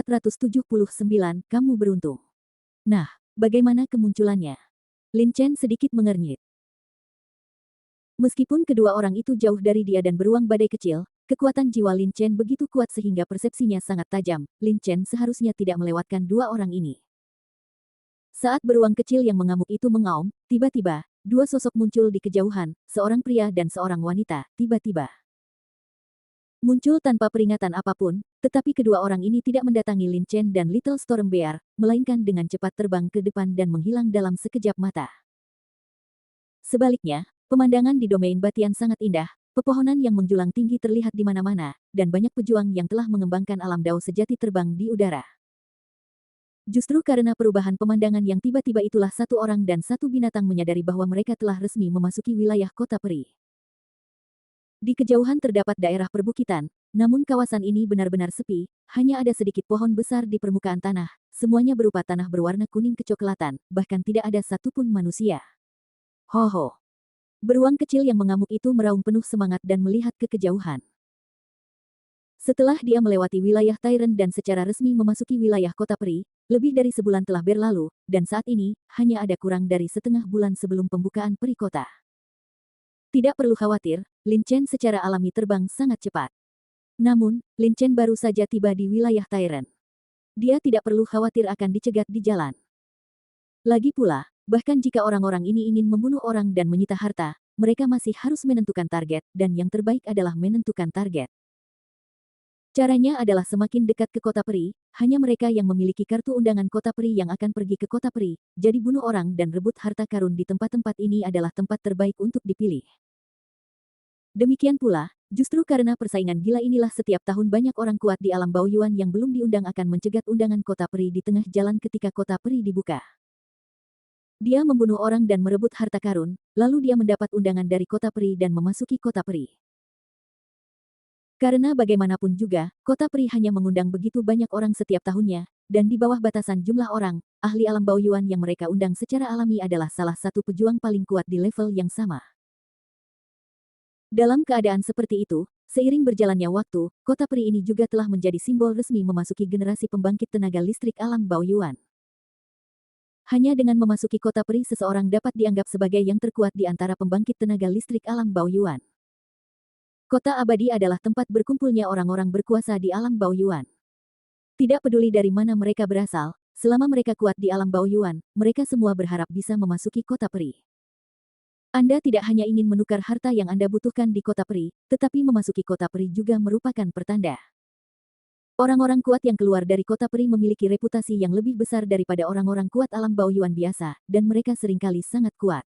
479, kamu beruntung. Nah, bagaimana kemunculannya? Lin Chen sedikit mengernyit. Meskipun kedua orang itu jauh dari dia dan beruang badai kecil, kekuatan jiwa Lin Chen begitu kuat sehingga persepsinya sangat tajam. Lin Chen seharusnya tidak melewatkan dua orang ini. Saat beruang kecil yang mengamuk itu mengaum, tiba-tiba, dua sosok muncul di kejauhan, seorang pria dan seorang wanita, tiba-tiba. Muncul tanpa peringatan apapun, tetapi kedua orang ini tidak mendatangi Lin Chen dan Little Storm Bear, melainkan dengan cepat terbang ke depan dan menghilang dalam sekejap mata. Sebaliknya, pemandangan di domain Batian sangat indah, pepohonan yang menjulang tinggi terlihat di mana-mana, dan banyak pejuang yang telah mengembangkan alam dao sejati terbang di udara. Justru karena perubahan pemandangan yang tiba-tiba itulah satu orang dan satu binatang menyadari bahwa mereka telah resmi memasuki wilayah kota peri. Di kejauhan terdapat daerah perbukitan, namun kawasan ini benar-benar sepi, hanya ada sedikit pohon besar di permukaan tanah, semuanya berupa tanah berwarna kuning kecoklatan, bahkan tidak ada satupun manusia. Ho-ho! Beruang kecil yang mengamuk itu meraung penuh semangat dan melihat ke kejauhan. Setelah dia melewati wilayah Tyrant dan secara resmi memasuki wilayah kota peri, lebih dari sebulan telah berlalu, dan saat ini, hanya ada kurang dari setengah bulan sebelum pembukaan peri kota. Tidak perlu khawatir, Lin Chen secara alami terbang sangat cepat. Namun, Lin Chen baru saja tiba di wilayah Tyrant. Dia tidak perlu khawatir akan dicegat di jalan. Lagi pula, bahkan jika orang-orang ini ingin membunuh orang dan menyita harta, mereka masih harus menentukan target, dan yang terbaik adalah menentukan target. Caranya adalah semakin dekat ke kota peri, hanya mereka yang memiliki kartu undangan kota peri yang akan pergi ke kota peri, jadi bunuh orang dan rebut harta karun di tempat-tempat ini adalah tempat terbaik untuk dipilih. Demikian pula, justru karena persaingan gila inilah setiap tahun banyak orang kuat di alam Baoyuan yang belum diundang akan mencegat undangan kota peri di tengah jalan ketika kota peri dibuka. Dia membunuh orang dan merebut harta karun, lalu dia mendapat undangan dari kota peri dan memasuki kota peri. Karena bagaimanapun juga, kota peri hanya mengundang begitu banyak orang setiap tahunnya, dan di bawah batasan jumlah orang, ahli alam Baoyuan yang mereka undang secara alami adalah salah satu pejuang paling kuat di level yang sama. Dalam keadaan seperti itu, seiring berjalannya waktu, kota peri ini juga telah menjadi simbol resmi memasuki generasi pembangkit tenaga listrik alam Baoyuan. Hanya dengan memasuki kota peri seseorang dapat dianggap sebagai yang terkuat di antara pembangkit tenaga listrik alam Baoyuan. Kota abadi adalah tempat berkumpulnya orang-orang berkuasa di alam Baoyuan. Tidak peduli dari mana mereka berasal, selama mereka kuat di alam Baoyuan, mereka semua berharap bisa memasuki kota peri. Anda tidak hanya ingin menukar harta yang Anda butuhkan di kota peri, tetapi memasuki kota peri juga merupakan pertanda. Orang-orang kuat yang keluar dari kota peri memiliki reputasi yang lebih besar daripada orang-orang kuat alam Baoyuan biasa, dan mereka seringkali sangat kuat.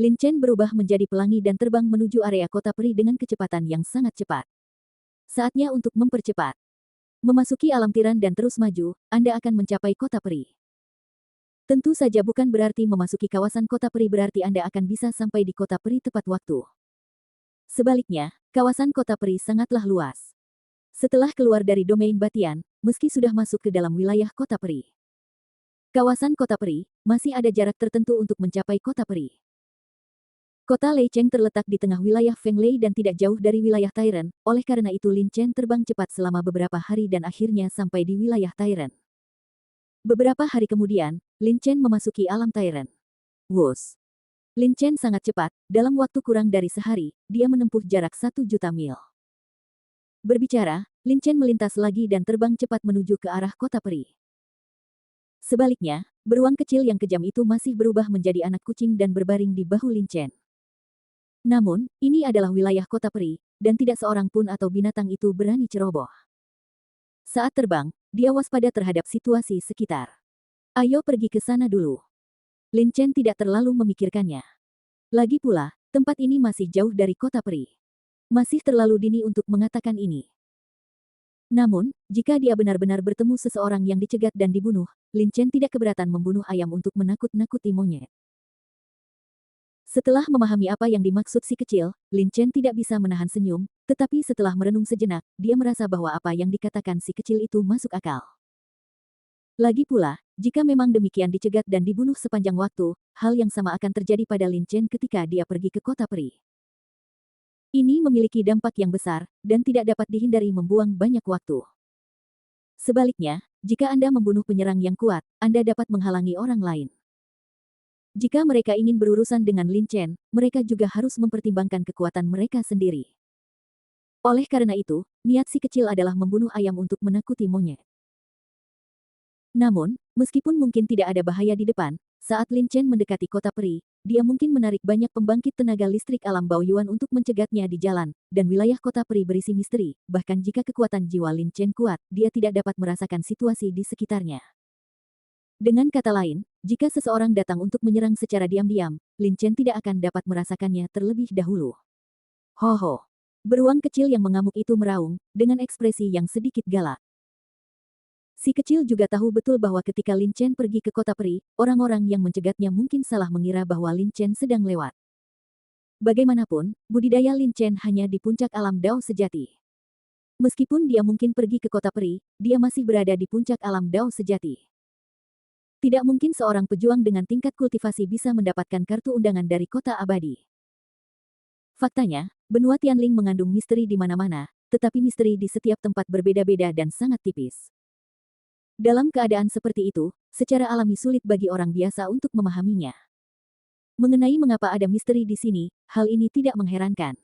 Lin Chen berubah menjadi pelangi dan terbang menuju area kota peri dengan kecepatan yang sangat cepat. Saatnya untuk mempercepat. Memasuki alam tiran dan terus maju, Anda akan mencapai kota peri. Tentu saja bukan berarti memasuki kawasan kota peri berarti Anda akan bisa sampai di kota peri tepat waktu. Sebaliknya, kawasan kota peri sangatlah luas. Setelah keluar dari domain Batian, meski sudah masuk ke dalam wilayah kota peri, kawasan kota peri, masih ada jarak tertentu untuk mencapai kota peri. Kota Lei Cheng terletak di tengah wilayah Feng Lei dan tidak jauh dari wilayah Tyrant, oleh karena itu Lin Chen terbang cepat selama beberapa hari dan akhirnya sampai di wilayah Tyrant. Beberapa hari kemudian, Lin Chen memasuki alam Tyrant. Wus! Lin Chen sangat cepat, dalam waktu kurang dari sehari, dia menempuh jarak 1 juta mil. Berbicara, Lin Chen melintas lagi dan terbang cepat menuju ke arah kota peri. Sebaliknya, beruang kecil yang kejam itu masih berubah menjadi anak kucing dan berbaring di bahu Lin Chen. Namun, ini adalah wilayah kota peri, dan tidak seorang pun atau binatang itu berani ceroboh. Saat terbang, dia waspada terhadap situasi sekitar. Ayo pergi ke sana dulu. Lin Chen tidak terlalu memikirkannya. Lagi pula, tempat ini masih jauh dari kota peri. Masih terlalu dini untuk mengatakan ini. Namun, jika dia benar-benar bertemu seseorang yang dicegat dan dibunuh, Lin Chen tidak keberatan membunuh ayam untuk menakut-nakuti monyet. Setelah memahami apa yang dimaksud si kecil, Lin Chen tidak bisa menahan senyum, tetapi setelah merenung sejenak, dia merasa bahwa apa yang dikatakan si kecil itu masuk akal. Lagi pula, jika memang demikian dicegat dan dibunuh sepanjang waktu, hal yang sama akan terjadi pada Lin Chen ketika dia pergi ke kota peri. Ini memiliki dampak yang besar, dan tidak dapat dihindari membuang banyak waktu. Sebaliknya, jika Anda membunuh penyerang yang kuat, Anda dapat menghalangi orang lain. Jika mereka ingin berurusan dengan Lin Chen, mereka juga harus mempertimbangkan kekuatan mereka sendiri. Oleh karena itu, niat si kecil adalah membunuh ayam untuk menakuti monyet. Namun, meskipun mungkin tidak ada bahaya di depan, saat Lin Chen mendekati kota peri, dia mungkin menarik banyak pembangkit tenaga listrik alam Baoyuan untuk mencegatnya di jalan, dan wilayah kota peri berisi misteri, bahkan jika kekuatan jiwa Lin Chen kuat, dia tidak dapat merasakan situasi di sekitarnya. Dengan kata lain, jika seseorang datang untuk menyerang secara diam-diam, Lin Chen tidak akan dapat merasakannya terlebih dahulu. Ho. Beruang kecil yang mengamuk itu meraung, dengan ekspresi yang sedikit galak. Si kecil juga tahu betul bahwa ketika Lin Chen pergi ke kota peri, orang-orang yang mencegatnya mungkin salah mengira bahwa Lin Chen sedang lewat. Bagaimanapun, budidaya Lin Chen hanya di puncak alam Dao sejati. Meskipun dia mungkin pergi ke kota peri, dia masih berada di puncak alam Dao sejati. Tidak mungkin seorang pejuang dengan tingkat kultivasi bisa mendapatkan kartu undangan dari kota abadi. Faktanya, benua Tianling mengandung misteri di mana-mana, tetapi misteri di setiap tempat berbeda-beda dan sangat tipis. Dalam keadaan seperti itu, secara alami sulit bagi orang biasa untuk memahaminya. Mengenai mengapa ada misteri di sini, hal ini tidak mengherankan.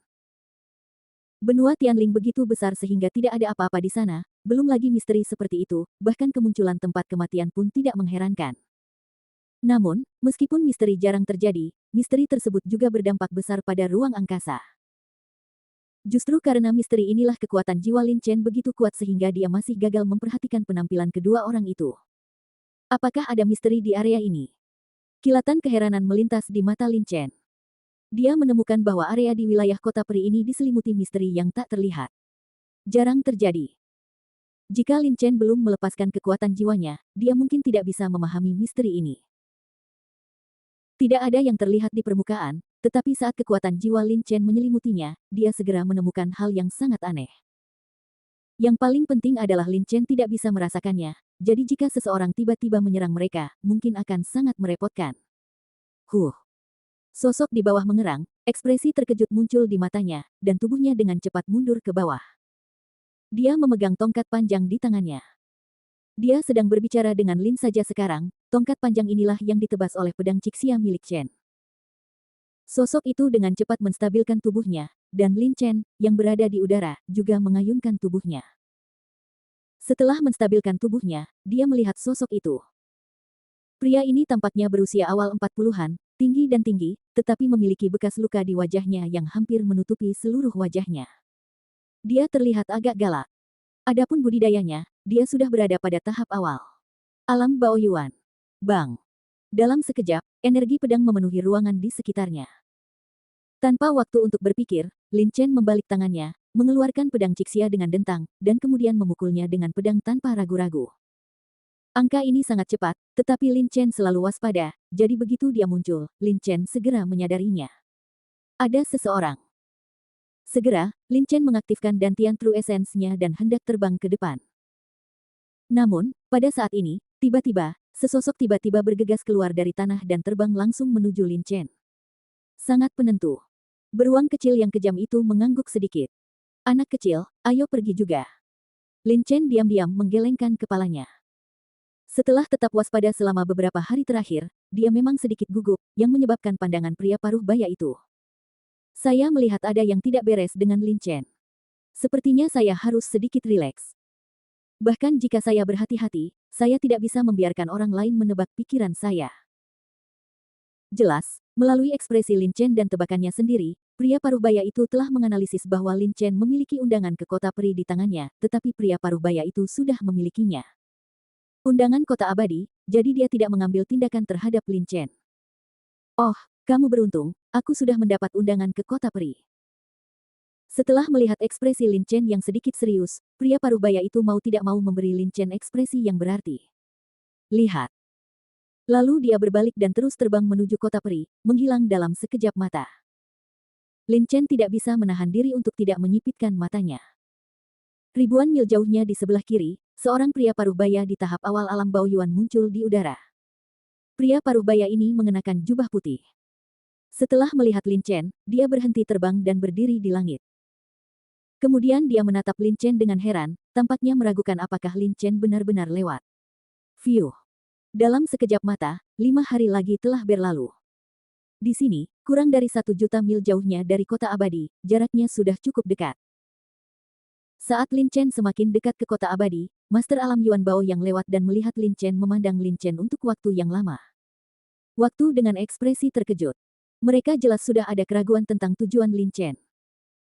Benua Tianling begitu besar sehingga tidak ada apa-apa di sana, belum lagi misteri seperti itu, bahkan kemunculan tempat kematian pun tidak mengherankan. Namun, meskipun misteri jarang terjadi, misteri tersebut juga berdampak besar pada ruang angkasa. Justru karena misteri inilah kekuatan jiwa Lin Chen begitu kuat sehingga dia masih gagal memperhatikan penampilan kedua orang itu. Apakah ada misteri di area ini? Kilatan keheranan melintas di mata Lin Chen. Dia menemukan bahwa area di wilayah kota peri ini diselimuti misteri yang tak terlihat. Jarang terjadi. Jika Lin Chen belum melepaskan kekuatan jiwanya, dia mungkin tidak bisa memahami misteri ini. Tidak ada yang terlihat di permukaan, tetapi saat kekuatan jiwa Lin Chen menyelimutinya, dia segera menemukan hal yang sangat aneh. Yang paling penting adalah Lin Chen tidak bisa merasakannya, jadi jika seseorang tiba-tiba menyerang mereka, mungkin akan sangat merepotkan. Sosok di bawah mengerang, ekspresi terkejut muncul di matanya, dan tubuhnya dengan cepat mundur ke bawah. Dia memegang tongkat panjang di tangannya. Dia sedang berbicara dengan Lin saja sekarang, tongkat panjang inilah yang ditebas oleh pedang Cixia milik Chen. Sosok itu dengan cepat menstabilkan tubuhnya, dan Lin Chen, yang berada di udara, juga mengayunkan tubuhnya. Setelah menstabilkan tubuhnya, dia melihat sosok itu. Pria ini tampaknya berusia awal 40-an, tinggi dan tinggi, tetapi memiliki bekas luka di wajahnya yang hampir menutupi seluruh wajahnya. Dia terlihat agak galak. Adapun budidayanya, dia sudah berada pada tahap awal. Alam Baoyuan. Bang. Dalam sekejap, energi pedang memenuhi ruangan di sekitarnya. Tanpa waktu untuk berpikir, Lin Chen membalik tangannya, mengeluarkan pedang Cixia dengan dentang, dan kemudian memukulnya dengan pedang tanpa ragu-ragu. Angka ini sangat cepat, tetapi Lin Chen selalu waspada, jadi begitu dia muncul, Lin Chen segera menyadarinya. Ada seseorang. Segera, Lin Chen mengaktifkan dantian True Essence-nya dan hendak terbang ke depan. Namun, pada saat ini, tiba-tiba, sesosok tiba-tiba bergegas keluar dari tanah dan terbang langsung menuju Lin Chen. Sangat penentu. Beruang kecil yang kejam itu mengangguk sedikit. Anak kecil, ayo pergi juga. Lin Chen diam-diam menggelengkan kepalanya. Setelah tetap waspada selama beberapa hari terakhir, dia memang sedikit gugup, yang menyebabkan pandangan pria paruh baya itu. Saya melihat ada yang tidak beres dengan Lin Chen. Sepertinya saya harus sedikit rileks. Bahkan jika saya berhati-hati, saya tidak bisa membiarkan orang lain menebak pikiran saya. Jelas, melalui ekspresi Lin Chen dan tebakannya sendiri, pria paruh baya itu telah menganalisis bahwa Lin Chen memiliki undangan ke kota peri di tangannya, tetapi pria paruh baya itu sudah memilikinya. Undangan kota abadi, jadi dia tidak mengambil tindakan terhadap Lin Chen. Oh, kamu beruntung, aku sudah mendapat undangan ke kota peri. Setelah melihat ekspresi Lin Chen yang sedikit serius, pria paruh baya itu mau tidak mau memberi Lin Chen ekspresi yang berarti. Lihat. Lalu dia berbalik dan terus terbang menuju kota peri, menghilang dalam sekejap mata. Lin Chen tidak bisa menahan diri untuk tidak menyipitkan matanya. Ribuan mil jauhnya di sebelah kiri, seorang pria paruh baya di tahap awal alam Baoyuan muncul di udara. Pria paruh baya ini mengenakan jubah putih. Setelah melihat Lin Chen, dia berhenti terbang dan berdiri di langit. Kemudian dia menatap Lin Chen dengan heran, tampaknya meragukan apakah Lin Chen benar-benar lewat. View. Dalam sekejap mata, 5 hari lagi telah berlalu. Di sini, kurang dari 1 juta mil jauhnya dari kota abadi, jaraknya sudah cukup dekat. Saat Lin Chen semakin dekat ke kota abadi, Master Alam Yuan Bao yang lewat dan melihat Lin Chen memandang Lin Chen untuk waktu yang lama. Waktu dengan ekspresi terkejut. Mereka jelas sudah ada keraguan tentang tujuan Lin Chen.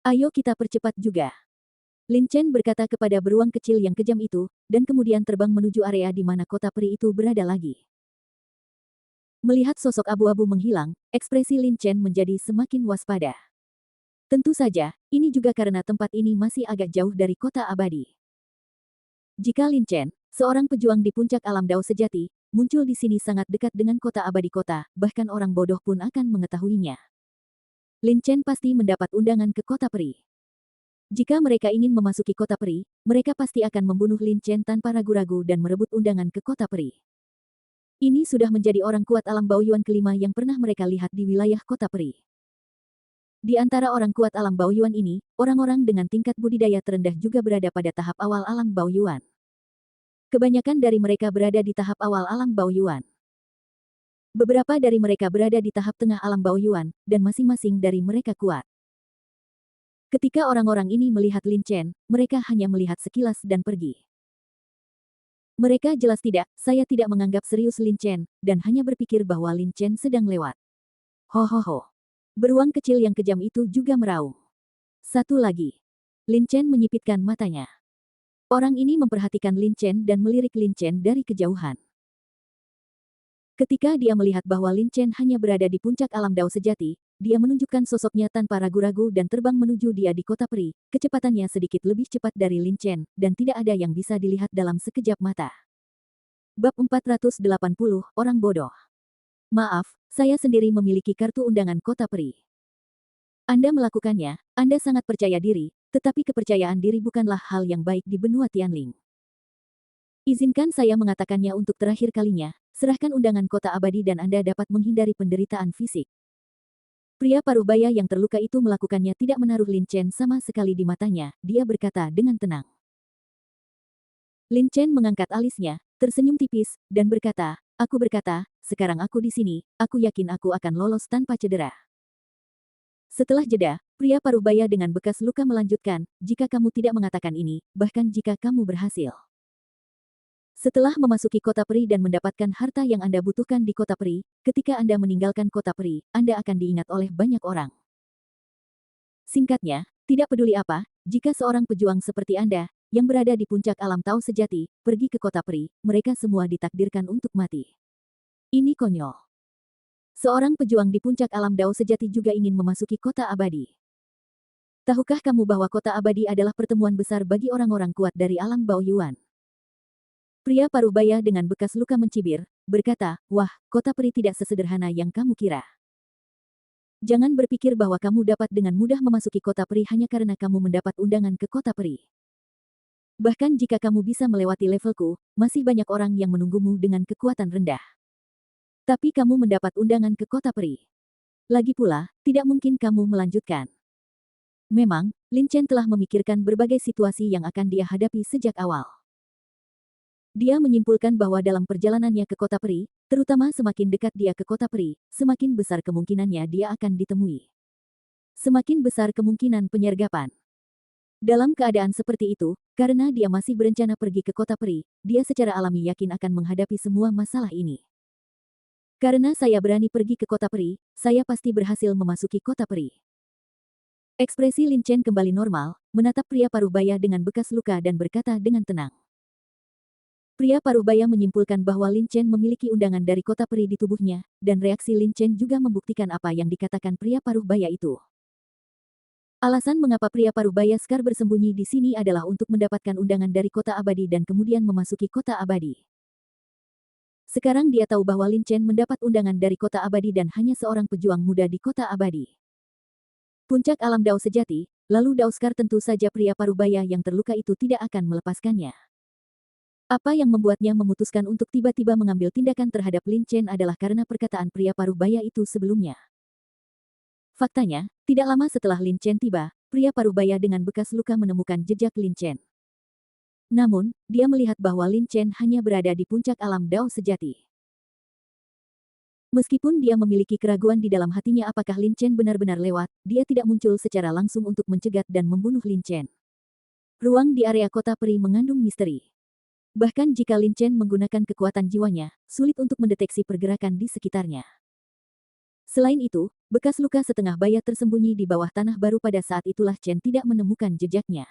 Ayo kita percepat juga. Lin Chen berkata kepada beruang kecil yang kejam itu, dan kemudian terbang menuju area di mana kota peri itu berada lagi. Melihat sosok abu-abu menghilang, ekspresi Lin Chen menjadi semakin waspada. Tentu saja, ini juga karena tempat ini masih agak jauh dari kota abadi. Jika Lin Chen, seorang pejuang di puncak alam Dao sejati, muncul di sini sangat dekat dengan kota abadi kota, bahkan orang bodoh pun akan mengetahuinya. Lin Chen pasti mendapat undangan ke kota peri. Jika mereka ingin memasuki kota peri, mereka pasti akan membunuh Lin Chen tanpa ragu-ragu dan merebut undangan ke kota peri. Ini sudah menjadi orang kuat alam Baoyuan kelima yang pernah mereka lihat di wilayah kota peri. Di antara orang kuat alam Baoyuan ini, orang-orang dengan tingkat budidaya terendah juga berada pada tahap awal alam Baoyuan. Kebanyakan dari mereka berada di tahap awal alam Baoyuan. Beberapa dari mereka berada di tahap tengah alam Baoyuan, dan masing-masing dari mereka kuat. Ketika orang-orang ini melihat Lin Chen, mereka hanya melihat sekilas dan pergi. Mereka jelas tidak, saya tidak menganggap serius Lin Chen, dan hanya berpikir bahwa Lin Chen sedang lewat. Ho. Beruang kecil yang kejam itu juga meraung. Satu lagi. Lin Chen menyipitkan matanya. Orang ini memperhatikan Lin Chen dan melirik Lin Chen dari kejauhan. Ketika dia melihat bahwa Lin Chen hanya berada di puncak alam Dao sejati, dia menunjukkan sosoknya tanpa ragu-ragu dan terbang menuju dia di kota peri. Kecepatannya sedikit lebih cepat dari Lin Chen, dan tidak ada yang bisa dilihat dalam sekejap mata. Bab 480, Orang Bodoh. Maaf, saya sendiri memiliki kartu undangan kota peri. Anda melakukannya, Anda sangat percaya diri, tetapi kepercayaan diri bukanlah hal yang baik di benua Tianling. Izinkan saya mengatakannya untuk terakhir kalinya, serahkan undangan kota abadi dan Anda dapat menghindari penderitaan fisik. Pria paruh baya yang terluka itu melakukannya tidak menaruh Lin Chen sama sekali di matanya, dia berkata dengan tenang. Lin Chen mengangkat alisnya, tersenyum tipis, dan berkata, aku berkata, sekarang aku di sini, aku yakin aku akan lolos tanpa cedera. Setelah jeda, pria paruh baya dengan bekas luka melanjutkan, jika kamu tidak mengatakan ini, bahkan jika kamu berhasil. Setelah memasuki kota peri dan mendapatkan harta yang Anda butuhkan di kota peri, ketika Anda meninggalkan kota peri, Anda akan diingat oleh banyak orang. Singkatnya, tidak peduli apa, jika seorang pejuang seperti Anda, yang berada di puncak alam Tao sejati, pergi ke kota peri, mereka semua ditakdirkan untuk mati. Ini konyol. Seorang pejuang di puncak alam Dao sejati juga ingin memasuki kota abadi. Tahukah kamu bahwa kota abadi adalah pertemuan besar bagi orang-orang kuat dari alam Baoyuan? Pria paruh baya dengan bekas luka mencibir, berkata, wah, kota peri tidak sesederhana yang kamu kira. Jangan berpikir bahwa kamu dapat dengan mudah memasuki kota peri hanya karena kamu mendapat undangan ke kota peri. Bahkan jika kamu bisa melewati levelku, masih banyak orang yang menunggumu dengan kekuatan rendah. Tapi kamu mendapat undangan ke kota peri. Lagi pula, tidak mungkin kamu melanjutkan. Memang, Lin Chen telah memikirkan berbagai situasi yang akan dia hadapi sejak awal. Dia menyimpulkan bahwa dalam perjalanannya ke kota peri, terutama semakin dekat dia ke kota peri, semakin besar kemungkinannya dia akan ditemui. Semakin besar kemungkinan penyergapan. Dalam keadaan seperti itu, karena dia masih berencana pergi ke kota peri, dia secara alami yakin akan menghadapi semua masalah ini. Karena saya berani pergi ke kota peri, saya pasti berhasil memasuki kota peri. Ekspresi Lin Chen kembali normal, menatap pria paruh baya dengan bekas luka dan berkata dengan tenang. Pria paruh baya menyimpulkan bahwa Lin Chen memiliki undangan dari kota peri di tubuhnya, dan reaksi Lin Chen juga membuktikan apa yang dikatakan pria paruh baya itu. Alasan mengapa pria paruh baya Scar bersembunyi di sini adalah untuk mendapatkan undangan dari kota abadi dan kemudian memasuki kota abadi. Sekarang dia tahu bahwa Lin Chen mendapat undangan dari kota abadi dan hanya seorang pejuang muda di kota abadi. Puncak alam Dao sejati, lalu Dao Scar tentu saja pria paruh baya yang terluka itu tidak akan melepaskannya. Apa yang membuatnya memutuskan untuk tiba-tiba mengambil tindakan terhadap Lin Chen adalah karena perkataan pria paruh baya itu sebelumnya. Faktanya, tidak lama setelah Lin Chen tiba, pria paruh baya dengan bekas luka menemukan jejak Lin Chen. Namun, dia melihat bahwa Lin Chen hanya berada di puncak alam Dao sejati. Meskipun dia memiliki keraguan di dalam hatinya apakah Lin Chen benar-benar lewat, dia tidak muncul secara langsung untuk mencegat dan membunuh Lin Chen. Ruang di area kota peri mengandung misteri. Bahkan jika Lin Chen menggunakan kekuatan jiwanya, sulit untuk mendeteksi pergerakan di sekitarnya. Selain itu, bekas luka setengah baya tersembunyi di bawah tanah baru pada saat itulah Chen tidak menemukan jejaknya.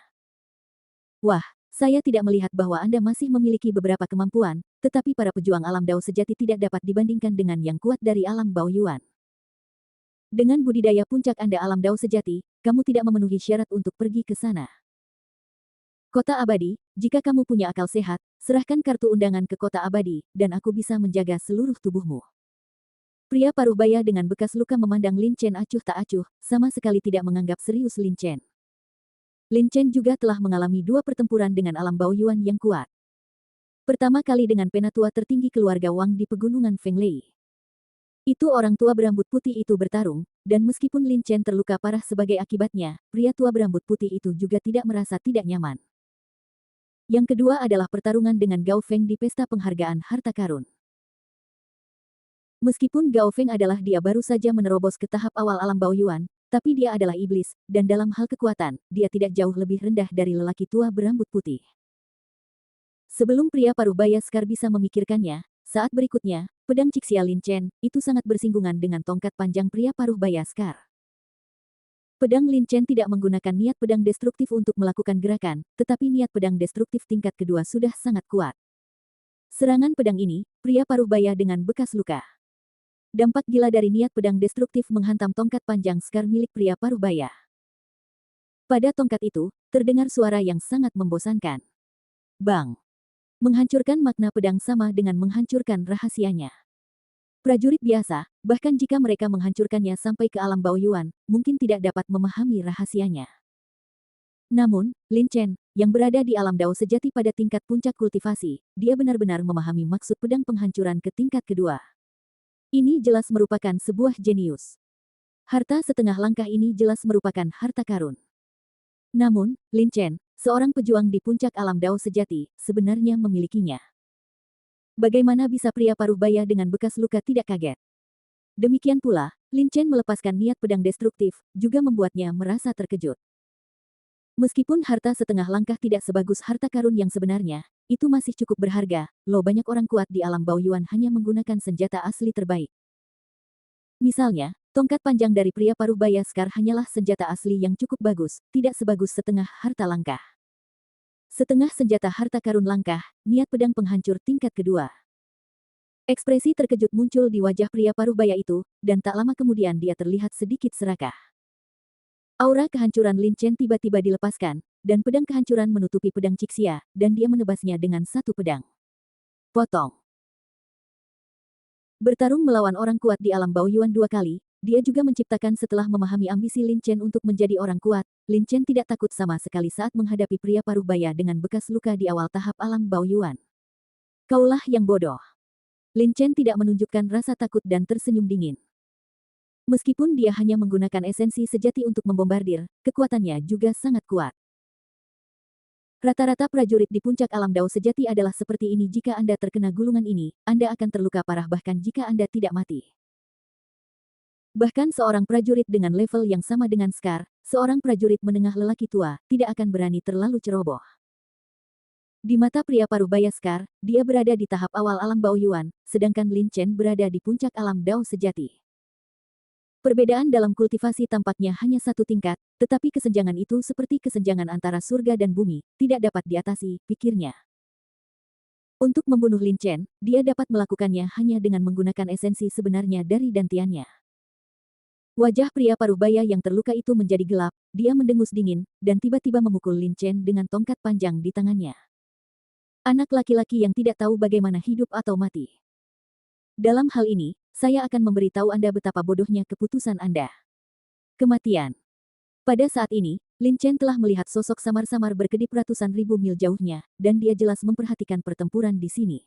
Wah, saya tidak melihat bahwa Anda masih memiliki beberapa kemampuan, tetapi para pejuang alam Dao sejati tidak dapat dibandingkan dengan yang kuat dari alam Baoyuan. Dengan budidaya puncak Anda alam Dao sejati, kamu tidak memenuhi syarat untuk pergi ke sana. Kota abadi, jika kamu punya akal sehat, serahkan kartu undangan ke kota abadi, dan aku bisa menjaga seluruh tubuhmu. Pria paruh baya dengan bekas luka memandang Lin Chen acuh tak acuh, sama sekali tidak menganggap serius Lin Chen. Lin Chen juga telah mengalami 2 pertempuran dengan alam Baoyuan yang kuat. Pertama kali dengan penatua tertinggi keluarga Wang di pegunungan Fenglei. Itu orang tua berambut putih itu bertarung, dan meskipun Lin Chen terluka parah sebagai akibatnya, pria tua berambut putih itu juga tidak merasa tidak nyaman. Yang kedua adalah pertarungan dengan Gao Feng di pesta penghargaan harta karun. Meskipun Gao Feng adalah dia baru saja menerobos ke tahap awal alam Baoyuan, tapi dia adalah iblis, dan dalam hal kekuatan, dia tidak jauh lebih rendah dari lelaki tua berambut putih. Sebelum pria paruh baya Scar bisa memikirkannya, saat berikutnya, pedang Cixia Lin Chen, itu sangat bersinggungan dengan tongkat panjang pria paruh baya Scar. Pedang Lin Chen tidak menggunakan niat pedang destruktif untuk melakukan gerakan, tetapi niat pedang destruktif tingkat kedua sudah sangat kuat. Serangan pedang ini, pria paruh baya dengan bekas luka. Dampak gila dari niat pedang destruktif menghantam tongkat panjang Scar milik pria paruh baya. Pada tongkat itu, terdengar suara yang sangat membosankan. Bang! Menghancurkan makna pedang sama dengan menghancurkan rahasianya. Prajurit biasa, bahkan jika mereka menghancurkannya sampai ke alam Baoyuan, mungkin tidak dapat memahami rahasianya. Namun, Lin Chen, yang berada di alam Dao sejati pada tingkat puncak kultivasi, dia benar-benar memahami maksud pedang penghancuran ke tingkat kedua. Ini jelas merupakan sebuah jenius. Harta setengah langkah ini jelas merupakan harta karun. Namun, Lin Chen, seorang pejuang di puncak alam Dao sejati, sebenarnya memilikinya. Bagaimana bisa pria paruh baya dengan bekas luka tidak kaget? Demikian pula, Lin Chen melepaskan niat pedang destruktif, juga membuatnya merasa terkejut. Meskipun harta setengah langkah tidak sebagus harta karun yang sebenarnya, itu masih cukup berharga, loh banyak orang kuat di alam Baoyuan hanya menggunakan senjata asli terbaik. Misalnya, tongkat panjang dari pria paruh baya Scar hanyalah senjata asli yang cukup bagus, tidak sebagus setengah harta langkah. Setengah senjata harta karun langkah, niat pedang penghancur tingkat kedua. Ekspresi terkejut muncul di wajah pria paruh baya itu, dan tak lama kemudian dia terlihat sedikit serakah. Aura kehancuran Lin Chen tiba-tiba dilepaskan, dan pedang kehancuran menutupi pedang Cixia, dan dia menebasnya dengan satu pedang. Potong. Bertarung melawan orang kuat di alam Baoyuan 2 kali, dia juga menciptakan setelah memahami ambisi Lin Chen untuk menjadi orang kuat, Lin Chen tidak takut sama sekali saat menghadapi pria paruh baya dengan bekas luka di awal tahap alam Baoyuan. Kaulah yang bodoh. Lin Chen tidak menunjukkan rasa takut dan tersenyum dingin. Meskipun dia hanya menggunakan esensi sejati untuk membombardir, kekuatannya juga sangat kuat. Rata-rata prajurit di puncak alam Dao sejati adalah seperti ini. Jika Anda terkena gulungan ini, Anda akan terluka parah bahkan jika Anda tidak mati. Bahkan seorang prajurit dengan level yang sama dengan Scar, seorang prajurit menengah lelaki tua, tidak akan berani terlalu ceroboh. Di mata pria paruh baya Scar, dia berada di tahap awal alam Baoyuan, sedangkan Lin Chen berada di puncak alam Dao sejati. Perbedaan dalam kultivasi tampaknya hanya satu tingkat, tetapi kesenjangan itu seperti kesenjangan antara surga dan bumi, tidak dapat diatasi, pikirnya. Untuk membunuh Lin Chen, dia dapat melakukannya hanya dengan menggunakan esensi sebenarnya dari dantiannya. Wajah pria paruh baya yang terluka itu menjadi gelap, dia mendengus dingin, dan tiba-tiba memukul Lin Chen dengan tongkat panjang di tangannya. Anak laki-laki yang tidak tahu bagaimana hidup atau mati. Dalam hal ini, saya akan memberitahu Anda betapa bodohnya keputusan Anda. Kematian. Pada saat ini, Lin Chen telah melihat sosok samar-samar berkedip ratusan ribu mil jauhnya, dan dia jelas memperhatikan pertempuran di sini.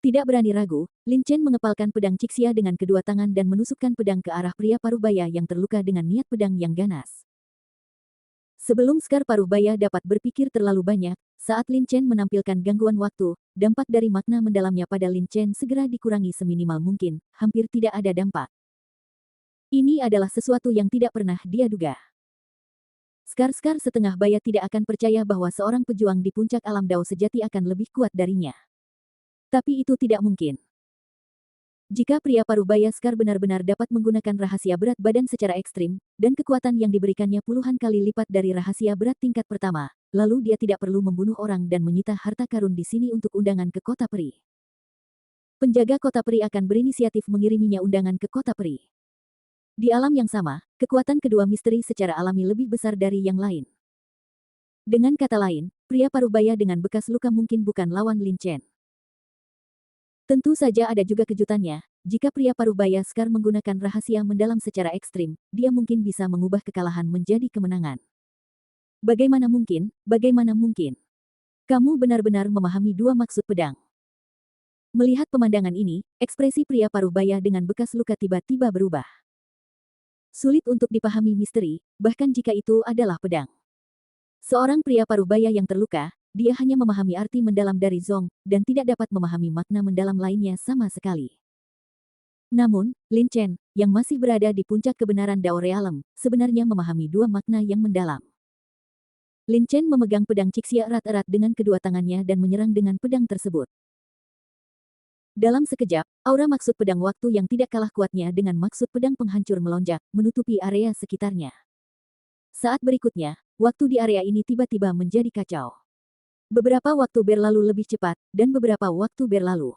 Tidak berani ragu, Lin Chen mengepalkan pedang Cixia dengan kedua tangan dan menusukkan pedang ke arah pria paruh baya yang terluka dengan niat pedang yang ganas. Sebelum Skar Parubaya dapat berpikir terlalu banyak, saat Lin Chen menampilkan gangguan waktu, dampak dari makna mendalamnya pada Lin Chen segera dikurangi seminimal mungkin, hampir tidak ada dampak. Ini adalah sesuatu yang tidak pernah dia duga. Skar-Skar setengah baya tidak akan percaya bahwa seorang pejuang di puncak alam Dao sejati akan lebih kuat darinya. Tapi itu tidak mungkin. Jika pria Parubaya Skar benar-benar dapat menggunakan rahasia berat badan secara ekstrim, dan kekuatan yang diberikannya puluhan kali lipat dari rahasia berat tingkat pertama, lalu dia tidak perlu membunuh orang dan menyita harta karun di sini untuk undangan ke Kota Peri. Penjaga Kota Peri akan berinisiatif mengiriminya undangan ke Kota Peri. Di alam yang sama, kekuatan kedua misteri secara alami lebih besar dari yang lain. Dengan kata lain, pria Parubaya dengan bekas luka mungkin bukan lawan Lin Chen. Tentu saja ada juga kejutannya, jika pria Parubaya Skar menggunakan rahasia mendalam secara ekstrim, dia mungkin bisa mengubah kekalahan menjadi kemenangan. Bagaimana mungkin? Bagaimana mungkin? Kamu benar-benar memahami dua maksud pedang. Melihat pemandangan ini, ekspresi pria Parubaya dengan bekas luka tiba-tiba berubah. Sulit untuk dipahami misteri, bahkan jika itu adalah pedang. Seorang pria Parubaya yang terluka, dia hanya memahami arti mendalam dari Zong, dan tidak dapat memahami makna mendalam lainnya sama sekali. Namun, Lin Chen, yang masih berada di puncak kebenaran Dao Realem, sebenarnya memahami dua makna yang mendalam. Lin Chen memegang pedang Cixia erat-erat dengan kedua tangannya dan menyerang dengan pedang tersebut. Dalam sekejap, aura maksud pedang waktu yang tidak kalah kuatnya dengan maksud pedang penghancur melonjak, menutupi area sekitarnya. Saat berikutnya, waktu di area ini tiba-tiba menjadi kacau. Beberapa waktu berlalu lebih cepat, dan beberapa waktu berlalu.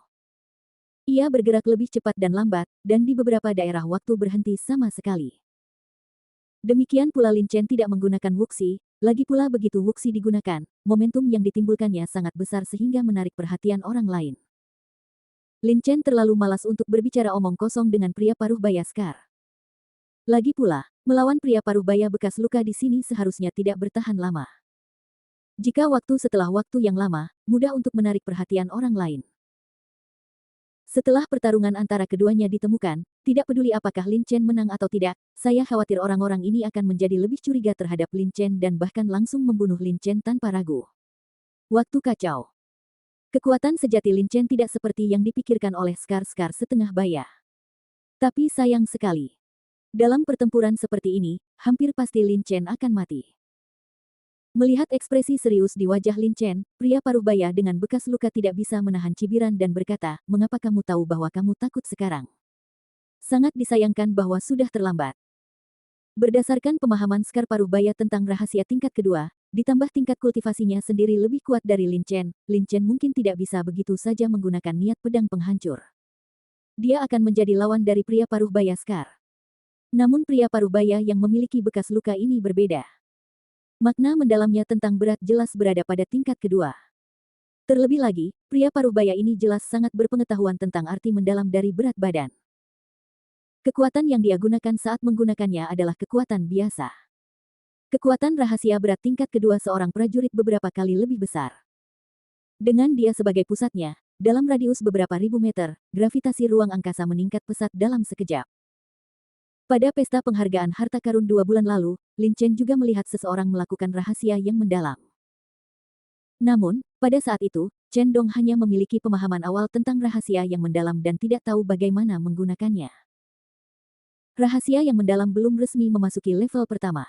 Ia bergerak lebih cepat dan lambat, dan di beberapa daerah waktu berhenti sama sekali. Demikian pula Lin Chen tidak menggunakan wuxi, lagi pula begitu wuxi digunakan, momentum yang ditimbulkannya sangat besar sehingga menarik perhatian orang lain. Lin Chen terlalu malas untuk berbicara omong kosong dengan pria Parubaya Skar. Lagi pula, melawan pria Parubaya bekas luka di sini seharusnya tidak bertahan lama. Jika waktu setelah waktu yang lama, mudah untuk menarik perhatian orang lain. Setelah pertarungan antara keduanya ditemukan, tidak peduli apakah Lin Chen menang atau tidak, saya khawatir orang-orang ini akan menjadi lebih curiga terhadap Lin Chen dan bahkan langsung membunuh Lin Chen tanpa ragu. Waktu kacau. Kekuatan sejati Lin Chen tidak seperti yang dipikirkan oleh Skar-Skar setengah baya. Tapi sayang sekali. Dalam pertempuran seperti ini, hampir pasti Lin Chen akan mati. Melihat ekspresi serius di wajah Lin Chen, pria Parubaya dengan bekas luka tidak bisa menahan cibiran dan berkata, "Mengapa kamu tahu bahwa kamu takut sekarang? Sangat disayangkan bahwa sudah terlambat." Berdasarkan pemahaman Skar Parubaya tentang rahasia tingkat kedua, ditambah tingkat kultivasinya sendiri lebih kuat dari Lin Chen mungkin tidak bisa begitu saja menggunakan niat pedang penghancur. Dia akan menjadi lawan dari pria Parubaya Skar. Namun pria Parubaya yang memiliki bekas luka ini berbeda. Makna mendalamnya tentang berat jelas berada pada tingkat kedua. Terlebih lagi, pria Parubaya ini jelas sangat berpengetahuan tentang arti mendalam dari berat badan. Kekuatan yang dia gunakan saat menggunakannya adalah kekuatan biasa. Kekuatan rahasia berat tingkat kedua seorang prajurit beberapa kali lebih besar. Dengan dia sebagai pusatnya, dalam radius beberapa ribu meter, gravitasi ruang angkasa meningkat pesat dalam sekejap. Pada pesta penghargaan harta karun 2 bulan lalu, Lin Chen juga melihat seseorang melakukan rahasia yang mendalam. Namun, pada saat itu, Chen Dong hanya memiliki pemahaman awal tentang rahasia yang mendalam dan tidak tahu bagaimana menggunakannya. Rahasia yang mendalam belum resmi memasuki level pertama.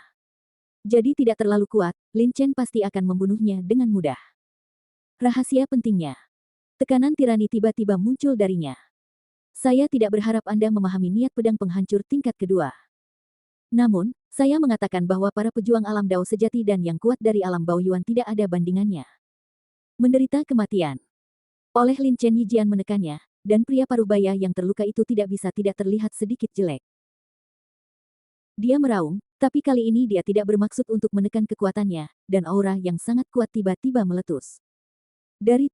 Jadi tidak terlalu kuat, Lin Chen pasti akan membunuhnya dengan mudah. Rahasia pentingnya. Tekanan tirani tiba-tiba muncul darinya. Saya tidak berharap Anda memahami niat pedang penghancur tingkat kedua. Namun, saya mengatakan bahwa para pejuang alam Dao sejati dan yang kuat dari alam Baoyuan tidak ada bandingannya. Menderita kematian. Oleh Lin Chen Yijian menekannya, dan pria Parubaya yang terluka itu tidak bisa tidak terlihat sedikit jelek. Dia meraung, tapi kali ini dia tidak bermaksud untuk menekan kekuatannya, dan aura yang sangat kuat tiba-tiba meletus. Dari